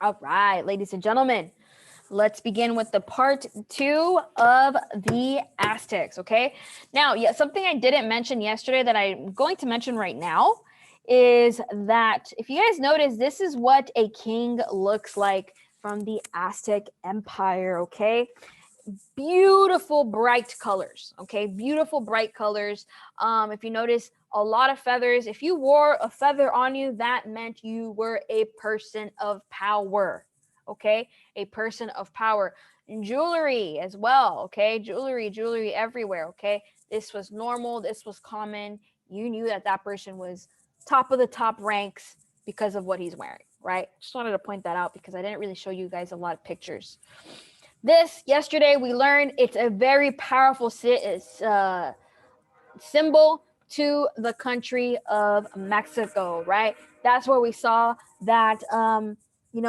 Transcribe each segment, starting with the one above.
All right, ladies and gentlemen, let's begin with the part 2 of the Aztecs, okay? Now, yeah, something I didn't mention yesterday that I'm going to mention right now is that if you guys notice, this is what a king looks like from the Aztec Empire, okay? Beautiful bright colors, okay? Beautiful bright colors. If you notice, a lot of feathers. If you wore a feather on you, that meant you were a person of power, okay? A person of power. And jewelry as well, okay? Jewelry everywhere, okay? This was normal. This was common. You knew that that person was top of the top ranks because of what he's wearing, right? Just wanted to point that out because I didn't really show you guys a lot of pictures. This, yesterday, we learned it's a very powerful symbol to the country of Mexico, right? That's where we saw that,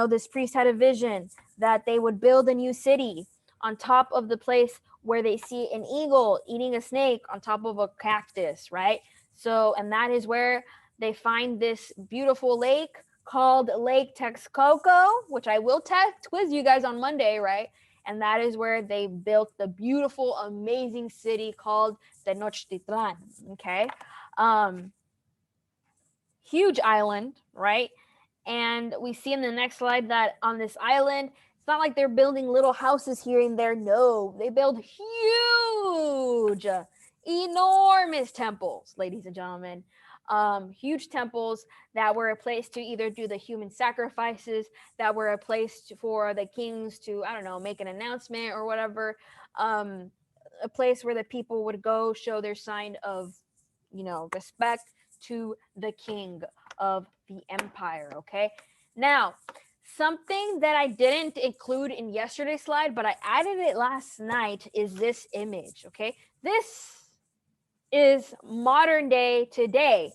this priest had a vision that they would build a new city on top of the place where they see an eagle eating a snake on top of a cactus, right? So, and that is where they find this beautiful lake called Lake Texcoco, which I will quiz you guys on Monday, right? And that is where they built the beautiful, amazing city called Tenochtitlan, okay? Huge island, right? And we see in the next slide that on this island, it's not like they're building little houses here and there. No, they build huge, enormous temples, ladies and gentlemen. Huge temples that were a place to either do the human sacrifices, that were a place for the kings to, I don't know, make an announcement or whatever. A place where the people would go show their sign of, respect to the king of the empire, okay? Now, something that I didn't include in yesterday's slide, but I added it last night is this image, okay? This is modern day today,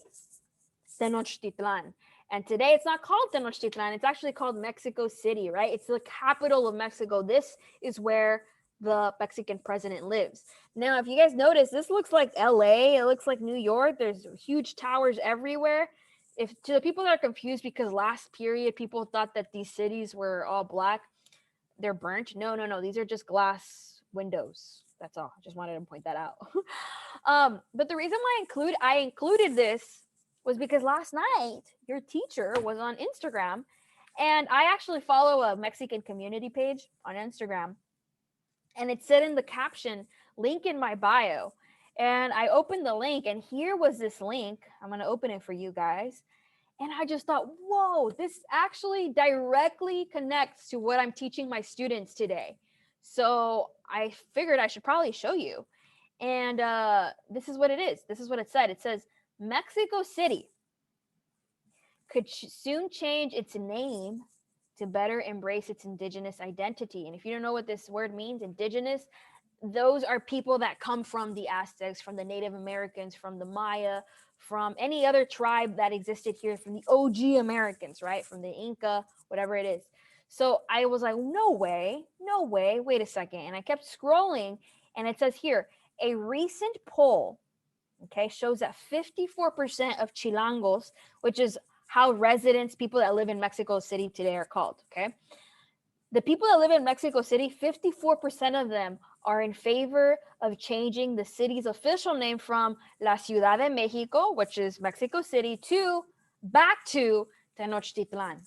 Tenochtitlan. And today it's not called Tenochtitlan, it's actually called Mexico City, right? It's the capital of Mexico. This is where the Mexican president lives. Now, if you guys notice, this looks like LA, it looks like New York. There's huge towers everywhere. If to the people that are confused because last period people thought that these cities were all black, they're burnt. No. These are just glass windows. That's all. I just wanted to point that out. But the reason why I included this was because last night your teacher was on Instagram, and I actually follow a Mexican community page on Instagram, and it said in the caption, link in my bio. And I opened the link, and here was this link. I'm going to open it for you guys. And I just thought, whoa, this actually directly connects to what I'm teaching my students today. So I figured I should probably show you. And this is what it is. This is what it said. It says, Mexico City could soon change its name to better embrace its indigenous identity. And if you don't know what this word means, indigenous, those are people that come from the Aztecs, from the Native Americans, from the Maya, from any other tribe that existed here, from the OG Americans, right? From the Inca, whatever it is. So I was like, no way, wait a second. And I kept scrolling, and it says here, a recent poll, okay, shows that 54% of Chilangos, which is how residents, people that live in Mexico City today are called, okay? The people that live in Mexico City, 54% of them are in favor of changing the city's official name from La Ciudad de Mexico, which is Mexico City, back to Tenochtitlan.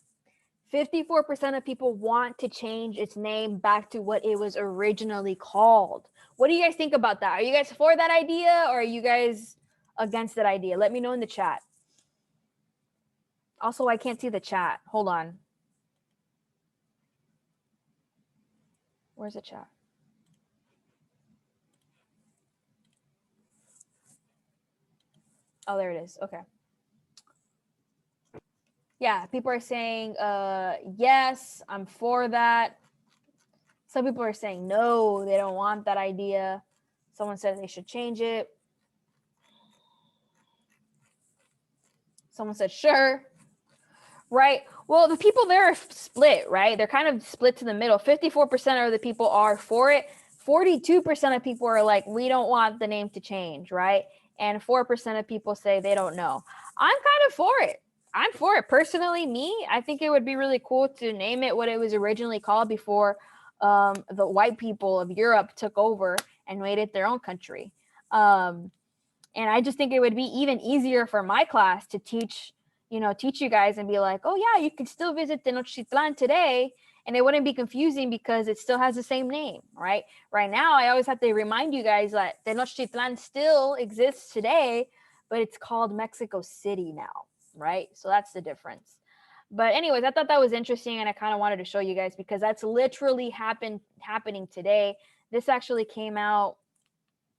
54% of people want to change its name back to what it was originally called. What do you guys think about that? Are you guys for that idea, or are you guys against that idea? Let me know in the chat. Also, I can't see the chat. Hold on. Where's the chat? Oh, there it is. Okay. Yeah, people are saying, yes, I'm for that. Some people are saying no, they don't want that idea. Someone said they should change it. Someone said sure. Right? Well, the people there are split, right? They're kind of split to the middle. 54% of the people are for it. 42% of people are like, we don't want the name to change, right? And 4% of people say they don't know. I'm kind of for it. I'm for it. Personally, I think it would be really cool to name it what it was originally called before the white people of Europe took over and made it their own country. And I just think it would be even easier for my class to teach you guys and be like, oh yeah, you can still visit Tenochtitlan today, and it wouldn't be confusing because it still has the same name, right? Right now, I always have to remind you guys that Tenochtitlan still exists today, but it's called Mexico City now, right? So that's the difference. But anyways, I thought that was interesting, and I kind of wanted to show you guys because that's literally happening today. This actually came out.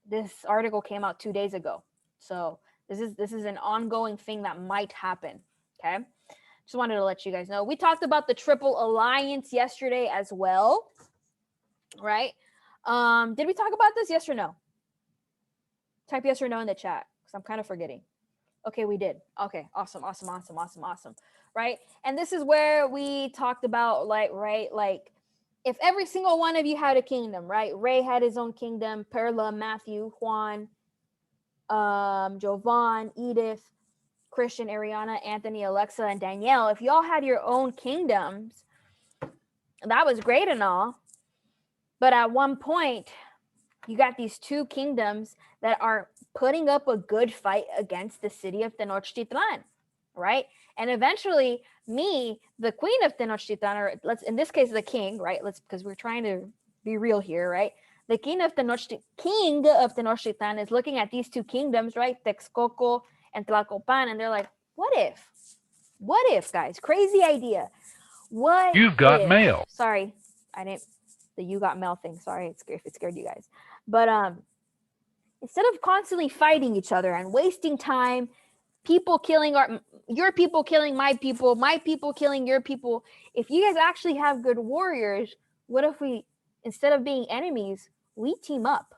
This article came out 2 days ago, so this is an ongoing thing that might happen. Okay, just wanted to let you guys know. We talked about the Triple Alliance yesterday as well, right? Did we talk about this? Yes or no? Type yes or no in the chat because I'm kind of forgetting. Okay, we did. Okay, awesome. Right? And this is where we talked about like if every single one of you had a kingdom, right? Ray had his own kingdom, Perla, Matthew, Juan, Jovan, Edith, Christian, Ariana, Anthony, Alexa, and Danielle. If y'all had your own kingdoms, that was great and all. But at one point, you got these two kingdoms that are putting up a good fight against the city of Tenochtitlan, right? And eventually, me, the queen of Tenochtitlan, or let's in this case the king, right? Because we're trying to be real here, right? The king of Tenochtitlan is looking at these two kingdoms, right? Texcoco and Tlacopan, and they're like, what if, guys? Crazy idea. What You've got if? mail. Sorry, I didn't. The you got mail thing. Sorry, if it scared you guys. But instead of constantly fighting each other and wasting time, people killing your people killing my people killing your people, if you guys actually have good warriors, what if we, instead of being enemies, we team up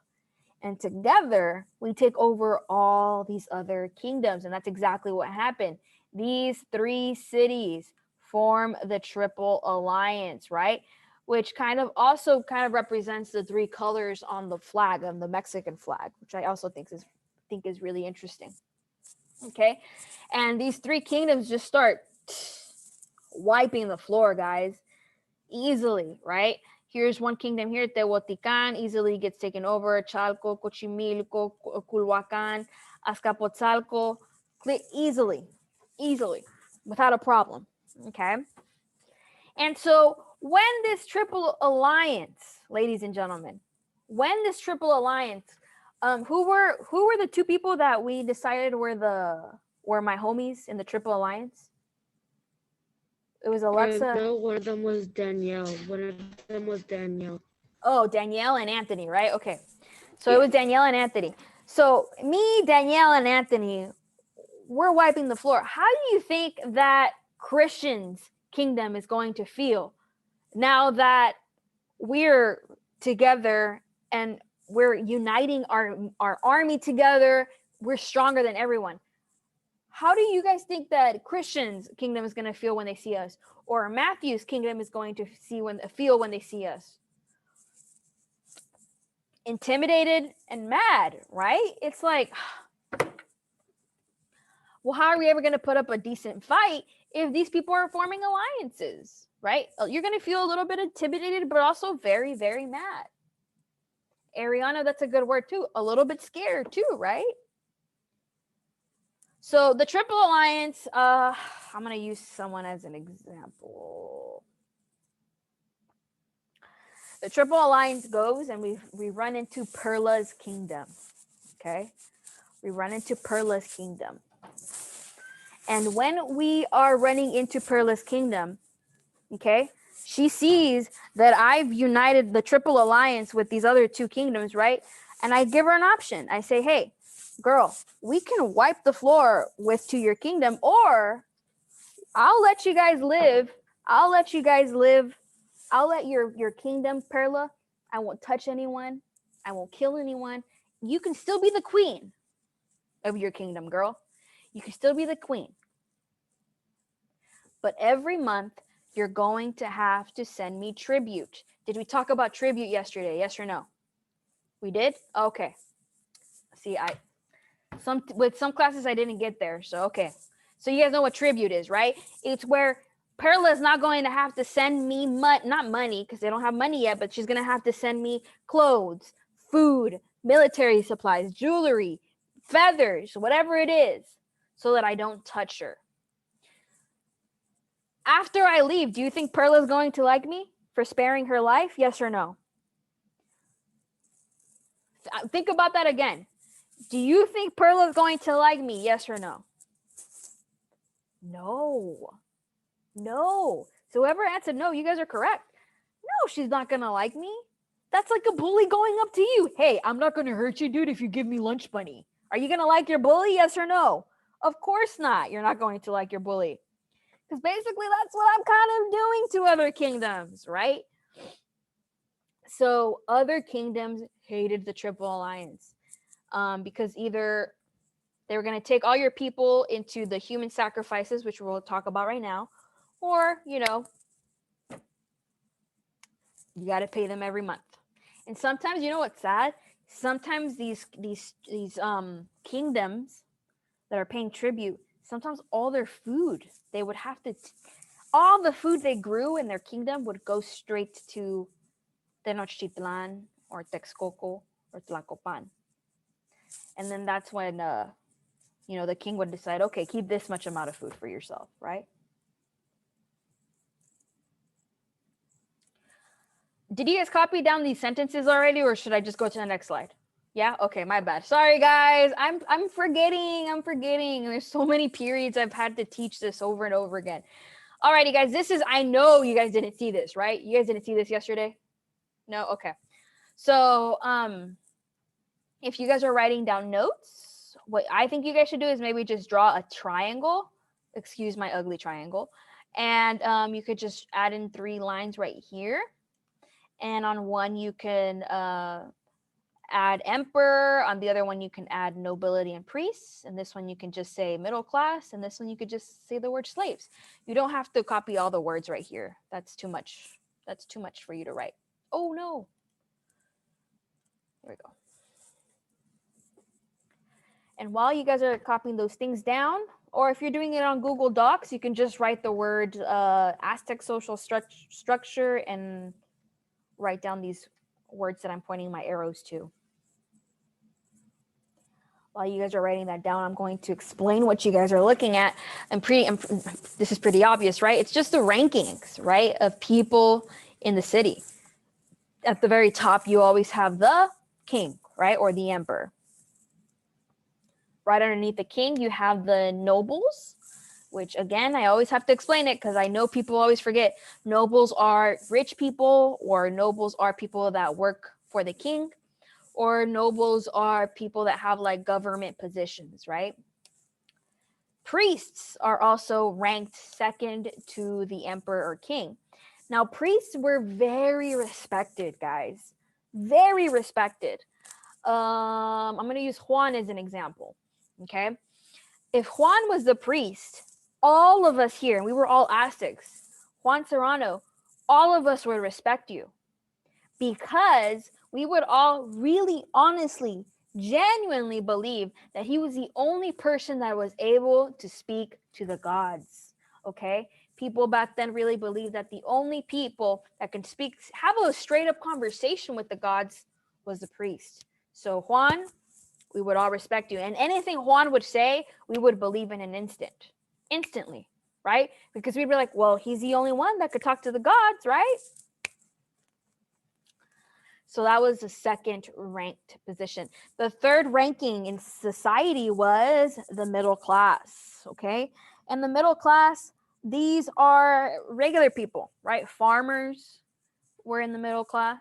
and together we take over all these other kingdoms? And that's exactly what happened. These three cities form the Triple Alliance, right? Which kind of represents the three colors on the flag, on the Mexican flag, which I also think is really interesting. Okay, and these three kingdoms just start wiping the floor, guys, easily, right? Here's one kingdom here, Teotihuacan, easily gets taken over. Chalco, Cochimilco, Culhuacan, Azcapotzalco, easily, without a problem. Okay, and so when this Triple Alliance, ladies and gentlemen, who were the two people that we decided were my homies in the Triple Alliance? It was Alexa. No, one of them was Danielle. Oh, Danielle and Anthony, right? Okay. So It was Danielle and Anthony. So me, Danielle, and Anthony, we're wiping the floor. How do you think that Christian's kingdom is going to feel now that we're together and we're uniting our army together? We're stronger than everyone. How do you guys think that Christian's kingdom is going to feel when they see us, or Matthew's kingdom is going to feel when they see us? Intimidated and mad, right? It's like, well, how are we ever going to put up a decent fight if these people are forming alliances, right? You're going to feel a little bit intimidated, but also very, very mad. Ariana, that's a good word too. A little bit scared too, right? So the Triple Alliance, I'm going to use someone as an example. The Triple Alliance goes and we run into Perla's kingdom, okay? We run into Perla's kingdom. And when we are running into Perla's kingdom, okay, she sees that I've united the Triple Alliance with these other two kingdoms, right? And I give her an option. I say, hey, girl, we can wipe the floor to your kingdom, or I'll let you guys live. I'll let your kingdom, Perla. I won't touch anyone. I won't kill anyone. You can still be the queen of your kingdom, girl. You can still be the queen. But every month, you're going to have to send me tribute. Did we talk about tribute yesterday? Yes or no? We did? Okay. See, with some classes I didn't get there. So, okay. So you guys know what tribute is, right? It's where Perla is not going to have to send me not money, because they don't have money yet, but she's going to have to send me clothes, food, military supplies, jewelry, feathers, whatever it is, so that I don't touch her. After I leave, do you think Perla's going to like me for sparing her life? Yes or no? Think about that again. Do you think Perla's going to like me? Yes or no? No. No. So whoever answered no, you guys are correct. No, she's not going to like me. That's like a bully going up to you. Hey, I'm not going to hurt you, dude, if you give me lunch money. Are you going to like your bully? Yes or no? Of course not. You're not going to like your bully. Because basically that's what I'm kind of doing to other kingdoms, right? So other kingdoms hated the Triple Alliance because either they were going to take all your people into the human sacrifices, which we'll talk about right now, or, you know, you got to pay them every month. And sometimes, you know what's sad? Sometimes these kingdoms that are paying tribute, sometimes all their food, they would have to, all the food they grew in their kingdom would go straight to Tenochtitlan or Texcoco or Tlacopan. And then that's when, you know, the king would decide, okay, keep this much amount of food for yourself, right? Did you guys copy down these sentences already, or should I just go to the next slide? Yeah? Okay, my bad. Sorry, guys. I'm forgetting. There's so many periods I've had to teach this over and over again. Alrighty, guys. This is, I know you guys didn't see this, right? You guys didn't see this yesterday? No? Okay. So, if you guys are writing down notes, what I think you guys should do is maybe just draw a triangle. Excuse my ugly triangle. And you could just add in 3 lines right here. And on one, you can add emperor. On the other one, you can add nobility and priests. And this one, you can just say middle class. And this one, you could just say the word slaves. You don't have to copy all the words right here. That's too much. That's too much for you to write. Oh, no. There we go. And while you guys are copying those things down, or if you're doing it on Google Docs, you can just write the word Aztec social structure and write down these words that I'm pointing my arrows to. While you guys are writing that down, I'm going to explain what you guys are looking at. This is pretty obvious, right? It's just the rankings, right, of people in the city. At the very top, you always have the king, right, or the emperor. Right underneath the king, you have the nobles, which again, I always have to explain it because I know people always forget. Nobles are rich people, or nobles are people that work for the king, or nobles are people that have like government positions, right? Priests are also ranked second to the emperor or king. Now, priests were very respected, guys. Very respected. I'm going to use Juan as an example. Okay, if Juan was the priest, all of us here, and we were all Aztecs, Juan Serrano, all of us would respect you because we would all really honestly, genuinely believe that he was the only person that was able to speak to the gods. Okay, people back then really believed that the only people that can speak, have a straight up conversation with the gods was the priest. So Juan, we would all respect you. And anything Juan would say, we would believe in an instantly, right? Because we'd be like, well, he's the only one that could talk to the gods, right? So that was the second ranked position. The third ranking in society was the middle class, okay? And the middle class, these are regular people, right? Farmers were in the middle class.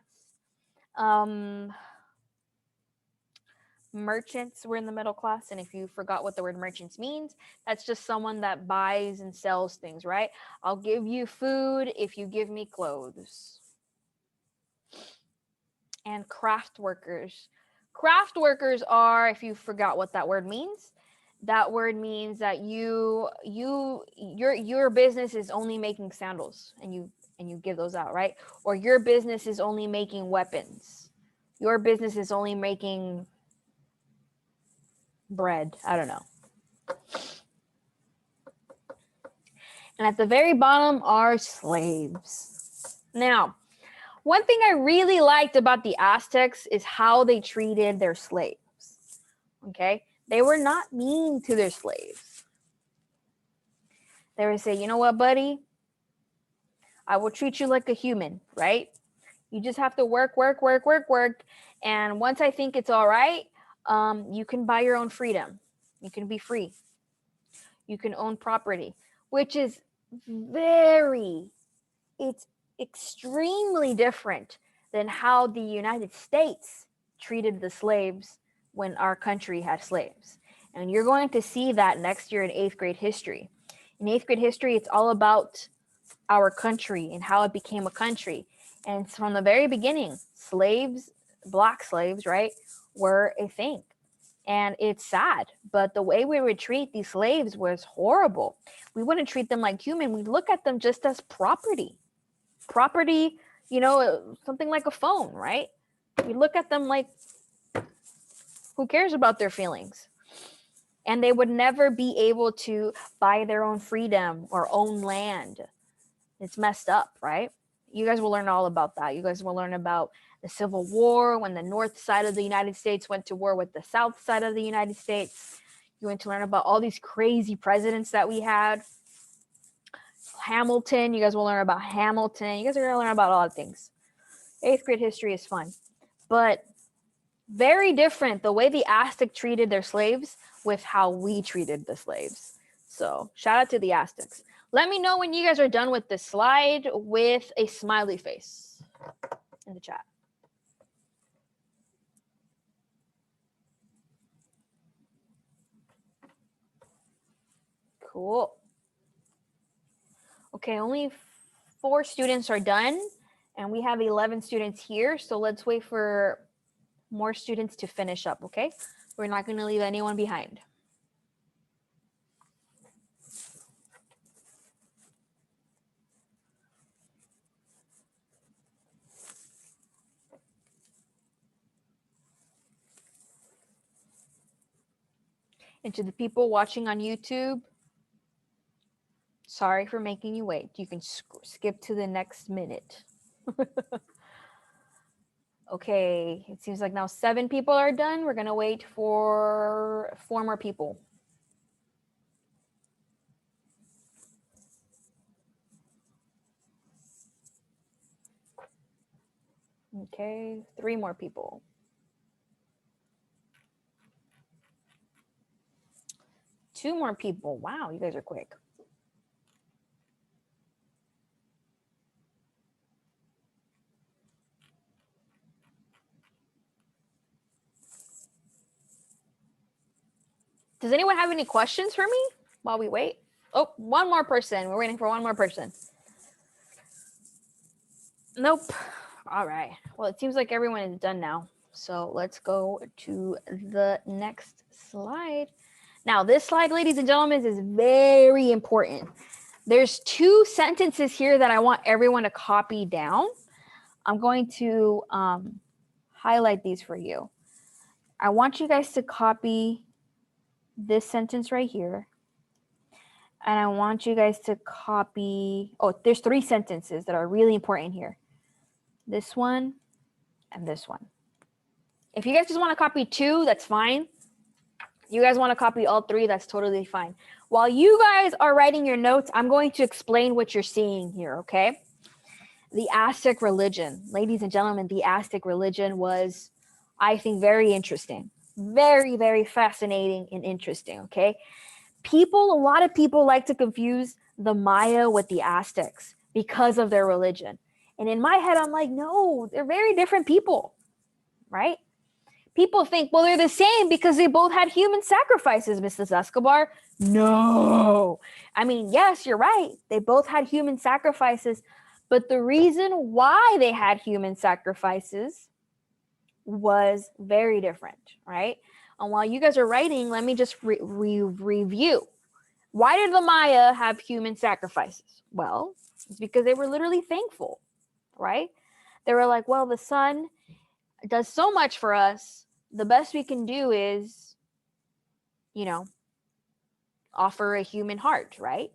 Merchants were in the middle class. And if you forgot what the word merchants means, that's just someone that buys and sells things, right? I'll give you food if you give me clothes. And craft workers. Craft workers are, if you forgot what that word means, that word means that your business is only making sandals and you give those out, right? Or your business is only making weapons. Your business is only making bread. I don't know. And at the very bottom are slaves. Now, one thing I really liked about the Aztecs is how they treated their slaves. Okay? They were not mean to their slaves. They would say, you know what, buddy? I will treat you like a human, right? You just have to work. And once I think it's all right, you can buy your own freedom. You can be free. You can own property, which is it's extremely different than how the United States treated the slaves when our country had slaves. And you're going to see that next year in 8th grade history. In 8th grade history, it's all about our country and how it became a country. And from the very beginning, slaves, black slaves, right, were a thing. And it's sad, but the way we would treat these slaves was horrible. We wouldn't treat them like human. We'd look at them just as property. Property, something like a phone, right? We look at them like, who cares about their feelings? And they would never be able to buy their own freedom or own land. It's messed up, right? You guys will learn all about that. You guys will learn about the Civil War, when the north side of the United States went to war with the south side of the United States. You went to learn about all these crazy presidents that we had. Hamilton, you guys will learn about Hamilton. You guys are going to learn about all the things. 8th grade history is fun. But very different the way the Aztec treated their slaves with how we treated the slaves. So shout out to the Aztecs. Let me know when you guys are done with this slide with a smiley face in the chat. Cool. Okay, only 4 students are done, and we have 11 students here. So let's wait for more students to finish up, okay? We're not going to leave anyone behind. And to the people watching on YouTube, sorry for making you wait. You can skip to the next minute. Okay, it seems like now 7 people are done. We're going to wait for 4 more people. Okay, 3 more people. 2 more people. Wow, you guys are quick. Does anyone have any questions for me while we wait? Oh, 1 more person. We're waiting for 1 more person. Nope. All right. Well, it seems like everyone is done now. So let's go to the next slide. Now, this slide, ladies and gentlemen, is very important. There's 2 sentences here that I want everyone to copy down. I'm going to highlight these for you. I want you guys to copy this sentence right here. And I want you guys to copy, there's 3 sentences that are really important here. This one and this one. If you guys just want to copy 2, that's fine. You guys want to copy all 3, that's totally fine. While you guys are writing your notes, I'm going to explain what you're seeing here, okay? The Aztec religion. Ladies and gentlemen, the Aztec religion was, I think, very interesting. Very, very fascinating and interesting, okay? A lot of people like to confuse the Maya with the Aztecs because of their religion. And in my head, I'm like, no, they're very different people, right? People think, well, they're the same because they both had human sacrifices, Mrs. Escobar. No. I mean, yes, you're right. They both had human sacrifices. But the reason why they had human sacrifices was very different, right? And while you guys are writing, let me just review. Why did the Maya have human sacrifices? Well, it's because they were literally thankful, right? They were like, well, the sun does so much for us. The best we can do is, offer a human heart, right?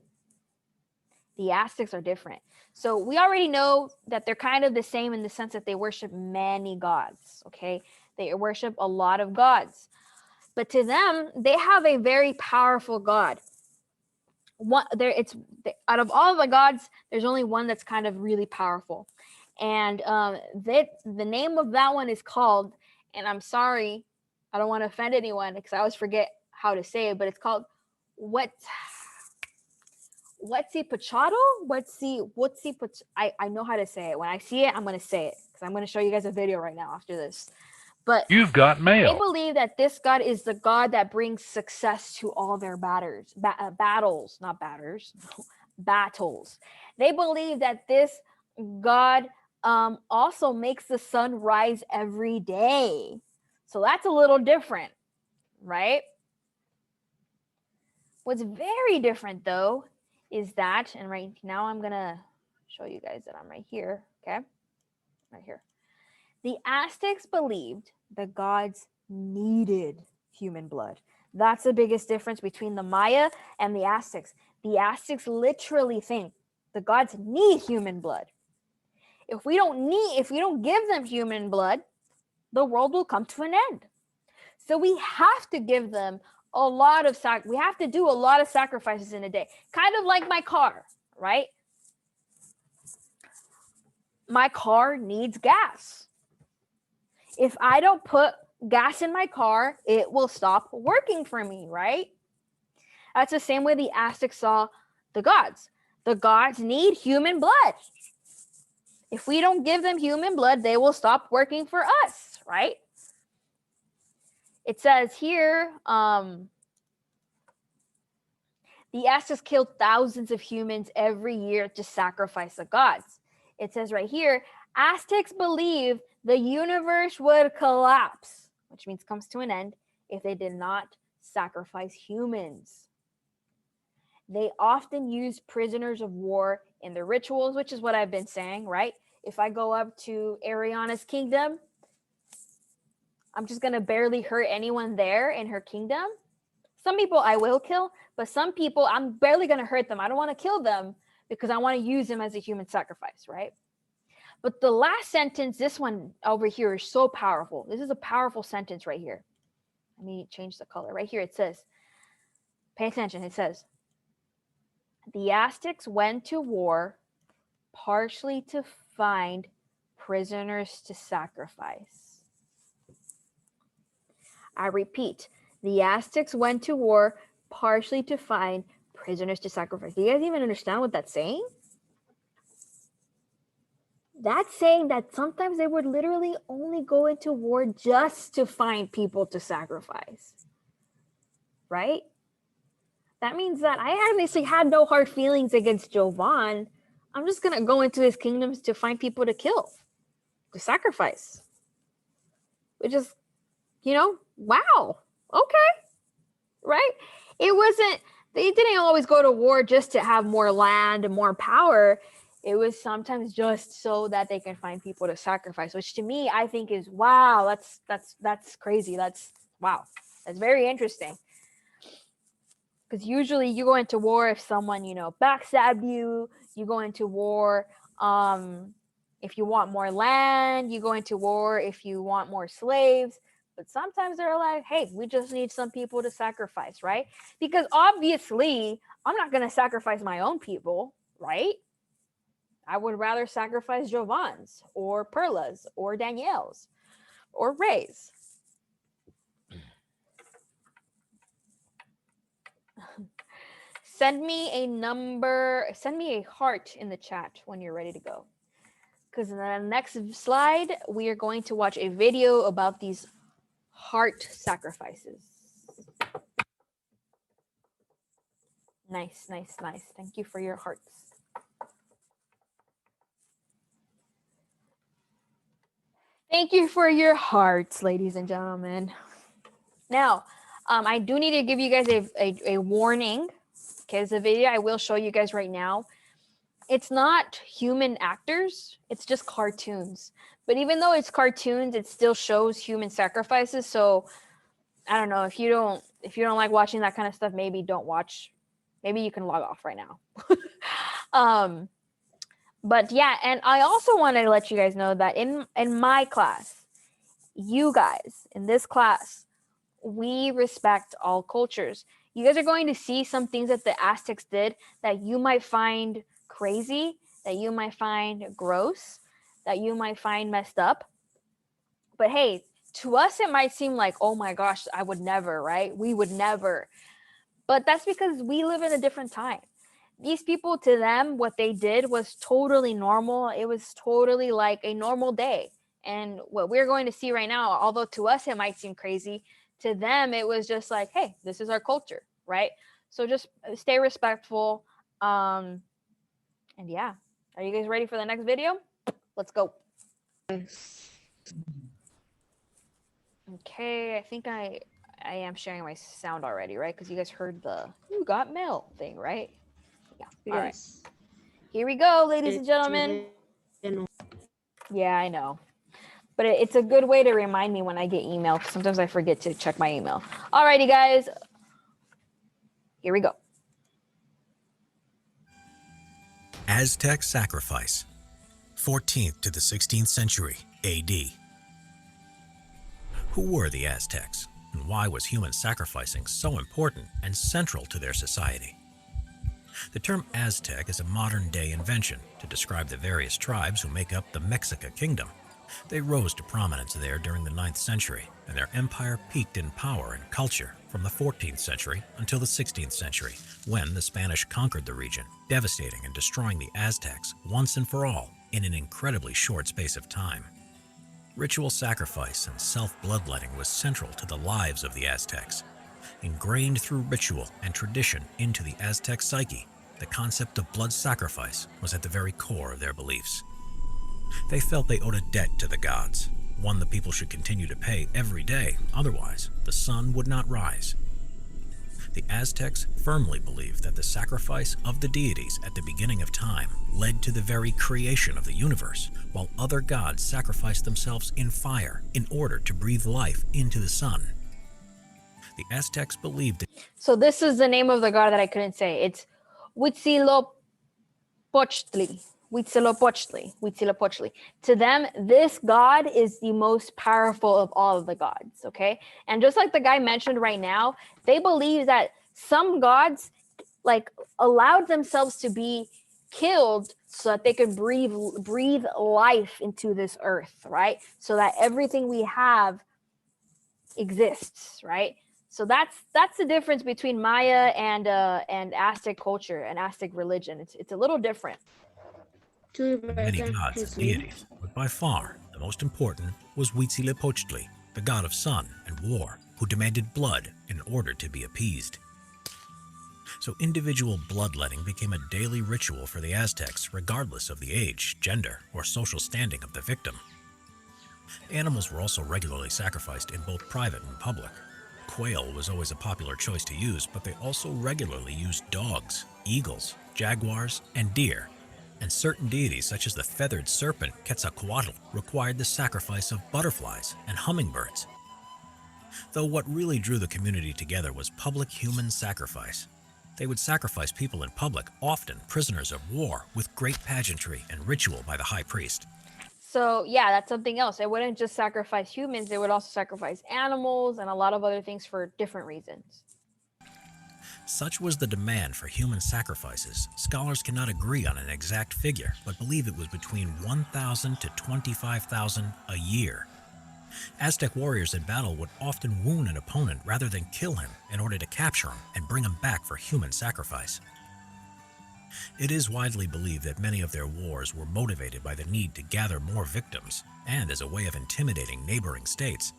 The Aztecs are different. So we already know that they're kind of the same in the sense that they worship many gods, okay? They worship a lot of gods. But to them, they have a very powerful god. Out of all the gods, there's only one that's kind of really powerful. And the name of that one is called, and I'm sorry, I don't want to offend anyone because I always forget how to say it, but it's called Huitzilopochtli. I know how to say it. When I see it, I'm going to say it because I'm going to show you guys a video right now after this. But You've got they mail. believe that this god is the god that brings success to all their battles, not batters, battles. They believe that this god also makes the sun rise every day. So that's a little different, right? What's very different though is that, and right now I'm gonna show you guys that I'm right here, okay? Right here. The Aztecs believed the gods needed human blood. That's the biggest difference between the Maya and the Aztecs. The Aztecs literally think the gods need human blood. If we don't give them human blood, the world will come to an end. So we have to give them we have to do a lot of sacrifices in a day. Kind of like my car, right? My car needs gas. If I don't put gas in my car, it will stop working for me, right? That's the same way the Aztecs saw the gods. The gods need human blood. If we don't give them human blood, they will stop working for us, right? It says here, the Aztecs killed thousands of humans every year to sacrifice the gods. It says right here, Aztecs believe the universe would collapse, which means comes to an end, if they did not sacrifice humans. They often use prisoners of war in their rituals, which is what I've been saying, right? If I go up to Ariana's kingdom, I'm just going to barely hurt anyone there in her kingdom. Some people I will kill, but some people I'm barely going to hurt them. I don't want to kill them because I want to use them as a human sacrifice, right? But the last sentence, this one over here, is so powerful. This is a powerful sentence right here. Let me change the color. Right here it says, pay attention, it says, the Aztecs went to war partially to find prisoners to sacrifice. I repeat, the Aztecs went to war partially to find prisoners to sacrifice. Do you guys even understand what that's saying? That's saying that sometimes they would literally only go into war just to find people to sacrifice. Right? That means that I obviously had no hard feelings against Jovan. I'm just going to go into his kingdoms to find people to kill, to sacrifice. Which is, wow. Okay. Right? They didn't always go to war just to have more land and more power. It was sometimes just so that they can find people to sacrifice, which to me, I think is, wow, that's crazy. That's very interesting. Because usually you go into war if someone, backstabbed you. You go into war if you want more land. You go into war if you want more slaves. But sometimes they're like, hey, we just need some people to sacrifice, right? Because obviously, I'm not going to sacrifice my own people, right? I would rather sacrifice Jovan's or Perla's or Danielle's or Ray's. Send me a heart in the chat when you're ready to go. Because in the next slide, we are going to watch a video about these heart sacrifices. Nice. Thank you for your hearts. Thank you for your hearts, ladies and gentlemen. Now, I do need to give you guys a warning. Okay, it's a video I will show you guys right now. It's not human actors, it's just cartoons. But even though it's cartoons, it still shows human sacrifices. So I don't know, if you don't like watching that kind of stuff, maybe don't watch. Maybe you can log off right now. But yeah, and I also wanted to let you guys know that in my class, you guys in this class, we respect all cultures. You guys are going to see some things that the Aztecs did that you might find crazy, that you might find gross, that you might find messed up. But hey, to us, it might seem like, oh my gosh, I would never, right? We would never. But that's because we live in a different time. These people, to them, what they did was totally normal. It was totally like a normal day. And what we're going to see right now, although to us it might seem crazy, to them it was just like, hey, this is our culture, right? So just stay respectful. And yeah, are you guys ready for the next video? Let's go. Yes. Okay, I think I am sharing my sound already, right? Because you guys heard the "you got mail" thing, right? Yeah. All right. Yes. Here we go, ladies and gentlemen. Yeah, I know. But it's a good way to remind me when I get email. Sometimes I forget to check my email. Alrighty, guys. Here we go. Aztec Sacrifice, 14th to the 16th century AD. Who were the Aztecs, and why was human sacrificing so important and central to their society? The term Aztec is a modern-day invention to describe the various tribes who make up the Mexica Kingdom. They rose to prominence there during the 9th century, and their empire peaked in power and culture from the 14th century until the 16th century, when the Spanish conquered the region, devastating and destroying the Aztecs once and for all in an incredibly short space of time. Ritual sacrifice and self-bloodletting was central to the lives of the Aztecs. Ingrained through ritual and tradition into the Aztec psyche, the concept of blood sacrifice was at the very core of their beliefs. They felt they owed a debt to the gods, one the people should continue to pay every day, otherwise the sun would not rise. The Aztecs firmly believed that the sacrifice of the deities at the beginning of time led to the very creation of the universe, while other gods sacrificed themselves in fire in order to breathe life into the sun. The Aztecs believed that. So this is the name of the god that I couldn't say. It's Huitzilopochtli. Huitzilopochtli. To them, this god is the most powerful of all of the gods, okay? And just like the guy mentioned right now, they believe that some gods like allowed themselves to be killed so that they could breathe life into this earth, right? So that everything we have exists, right? So that's the difference between Maya and Aztec culture and Aztec religion. It's a little different. Many gods and deities, but by far the most important was Huitzilopochtli, the god of sun and war, who demanded blood in order to be appeased. So individual bloodletting became a daily ritual for the Aztecs, regardless of the age, gender, or social standing of the victim. Animals were also regularly sacrificed in both private and public. Quail was always a popular choice to use, but they also regularly used dogs, eagles, jaguars, and deer. And certain deities, such as the feathered serpent Quetzalcoatl, required the sacrifice of butterflies and hummingbirds. Though what really drew the community together was public human sacrifice. They would sacrifice people in public, often prisoners of war, with great pageantry and ritual by the high priest. So yeah, that's something else. They wouldn't just sacrifice humans, they would also sacrifice animals and a lot of other things for different reasons. Such was the demand for human sacrifices, scholars cannot agree on an exact figure, but believe it was between 1,000 to 25,000 a year. Aztec warriors in battle would often wound an opponent rather than kill him in order to capture him and bring him back for human sacrifice. It is widely believed that many of their wars were motivated by the need to gather more victims and as a way of intimidating neighboring states.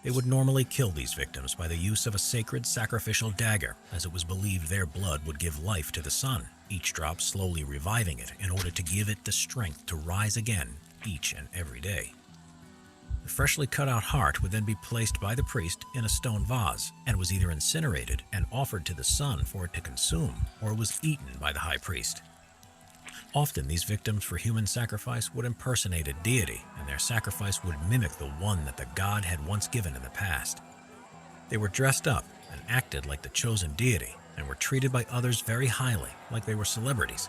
They would normally kill these victims by the use of a sacred sacrificial dagger, as it was believed their blood would give life to the sun, each drop slowly reviving it in order to give it the strength to rise again each and every day. The freshly cut out heart would then be placed by the priest in a stone vase and was either incinerated and offered to the sun for it to consume, or was eaten by the high priest. Often these victims for human sacrifice would impersonate a deity, and their sacrifice would mimic the one that the god had once given in the past. They were dressed up and acted like the chosen deity, and were treated by others very highly, like they were celebrities,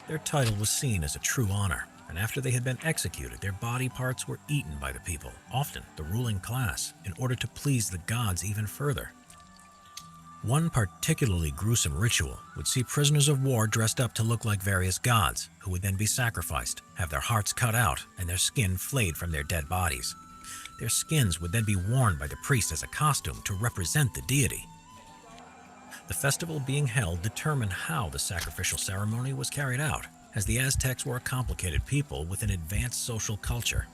Their title was seen as a true honor, and after they had been executed, their body parts were eaten by the people, often the ruling class, in order to please the gods even further. One particularly gruesome ritual would see prisoners of war dressed up to look like various gods, who would then be sacrificed, have their hearts cut out, and their skin flayed from their dead bodies. Their skins would then be worn by the priest as a costume to represent the deity. The festival being held determined how the sacrificial ceremony was carried out, as the Aztecs were a complicated people with an advanced social culture.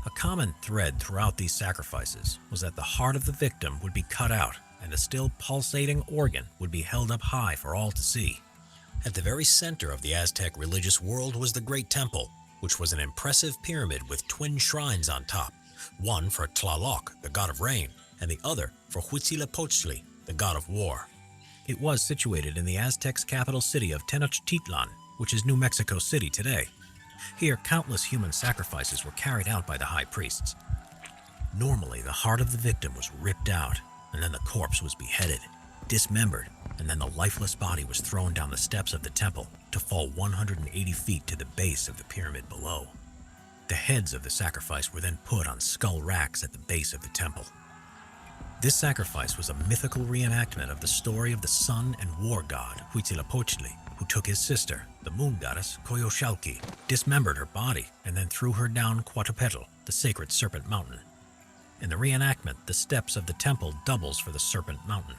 A common thread throughout these sacrifices was that the heart of the victim would be cut out, and the still pulsating organ would be held up high for all to see. At the very center of the Aztec religious world was the Great Temple, which was an impressive pyramid with twin shrines on top, one for Tlaloc, the god of rain, and the other for Huitzilopochtli, the god of war. It was situated in the Aztecs' capital city of Tenochtitlan, which is New Mexico City today. Here, countless human sacrifices were carried out by the high priests. Normally, the heart of the victim was ripped out, and then the corpse was beheaded, dismembered, and then the lifeless body was thrown down the steps of the temple to fall 180 feet to the base of the pyramid below. The heads of the sacrifice were then put on skull racks at the base of the temple. This sacrifice was a mythical reenactment of the story of the sun and war god Huitzilopochtli, who took his sister, the moon goddess Coyolxauhqui, dismembered her body, and then threw her down Coatepetl, the sacred Serpent Mountain. In the reenactment, the steps of the temple doubles for the Serpent Mountain.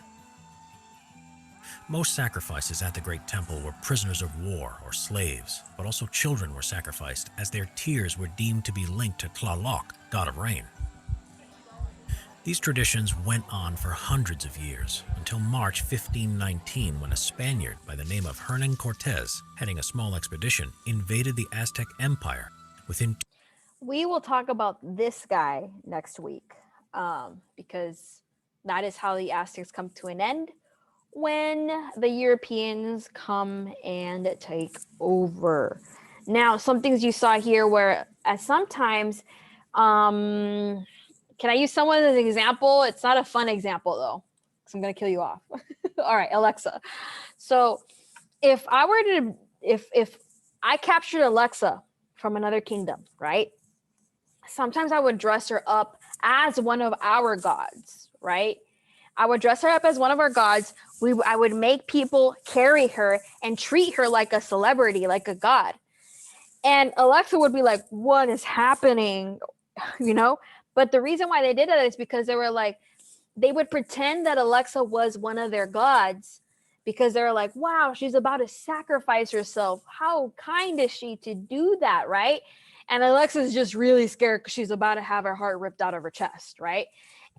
Most sacrifices at the Great Temple were prisoners of war or slaves, but also children were sacrificed as their tears were deemed to be linked to Tlaloc, god of rain. These traditions went on for hundreds of years, until March 1519, when a Spaniard by the name of Hernan Cortez, heading a small expedition, invaded the Aztec Empire within. We will talk about this guy next week, because that is how the Aztecs come to an end when the Europeans come and take over. Now, some things you saw here where sometimes, can I use someone as an example? It's not a fun example though, because I'm going to kill you off. All right, Alexa. So if I captured Alexa from another kingdom, right? Sometimes I would dress her up as one of our gods, right? I would dress her up as one of our gods. I would make people carry her and treat her like a celebrity, like a god. And Alexa would be like, what is happening? You know? But the reason why they did that is because they were like, they would pretend that Alexa was one of their gods because they're like, wow, she's about to sacrifice herself. How kind is she to do that, right? And Alexa's just really scared because she's about to have her heart ripped out of her chest, right?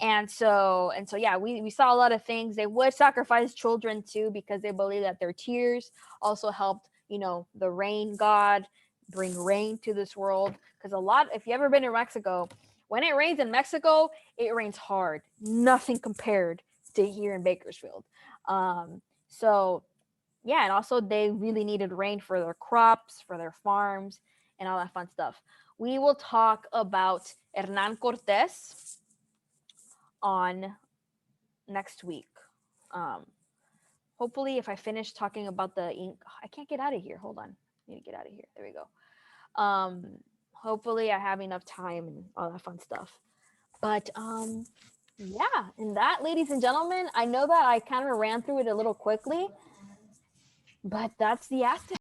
And so yeah, we saw a lot of things. They would sacrifice children too because they believe that their tears also helped, the rain god bring rain to this world. Because if you ever been in Mexico, when it rains in Mexico, it rains hard. Nothing compared to here in Bakersfield. So yeah, and also they really needed rain for their crops, for their farms, and all that fun stuff. We will talk about Hernan Cortez on next week. Hopefully, if I finish talking about the ink, I can't get out of here. Hold on. I need to get out of here. There we go. Hopefully I have enough time and all that fun stuff. But yeah, and that, ladies and gentlemen, I know that I kind of ran through it a little quickly, but that's the Aztec.